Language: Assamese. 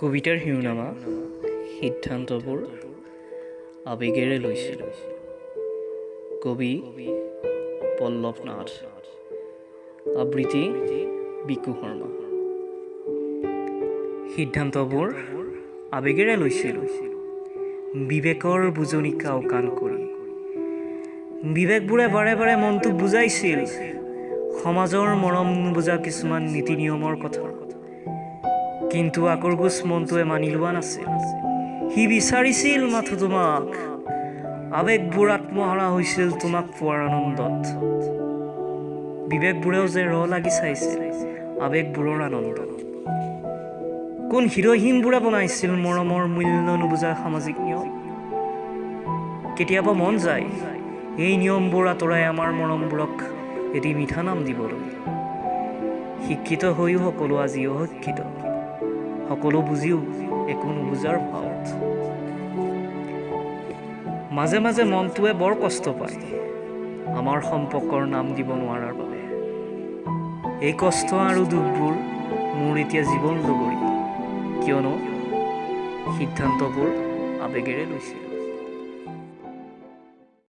কবিতাৰ শিৰোনামা সিদ্ধান্তবোৰ আবেগেৰে লৈছিলোঁ। কবি পল্লৱ নাথ, আবৃত্তি বিকু শৰ্মা। সিদ্ধান্তবোৰ আবেগেৰে লৈছিলোঁ, বিবেকৰ বুজনিকা কাণ কৰি। বিবেকবোৰে বাৰে বাৰে মনটোক বুজাইছিল সমাজৰ মৰম নুবুজা কিছুমান নীতি নিয়মৰ কথা। কিন্তু আকৰগোজ মনটোৱে মানি লোৱা নাছিল। সি বিচাৰিছিল মাথো তোমাক। আবেগবোৰ আত্মহাৰা হৈছিল তোমাক পোৱাৰ আনন্দত। বিবেকবোৰেও যে লাগি চাইছিল আবেগবোৰৰ আনন্দত। কোন হৃদয়হীনবোৰে বনাইছিল মৰমৰ মূল্য নুবুজা সামাজিক নিয়ম। কেতিয়াবা মন যায় এই নিয়মবোৰ আঁতৰাই আমাৰ মৰমবোৰক এটি মিঠা নাম দিবলৈ। শিক্ষিত হৈও সকলো আজি অশিক্ষিত, সকলো বুজিও একো নুবুজাৰ ভাৱত। মাজে মাজে মনটোৱে বৰ কষ্ট পায় আমাৰ সম্পৰ্কৰ নাম দিব নোৱাৰাৰ বাবে। এই কষ্ট আৰু দুখবোৰ মোৰ এতিয়া জীৱন লগৰী, কিয়নো সিদ্ধান্তবোৰ আবেগেৰে লৈছিলোঁ।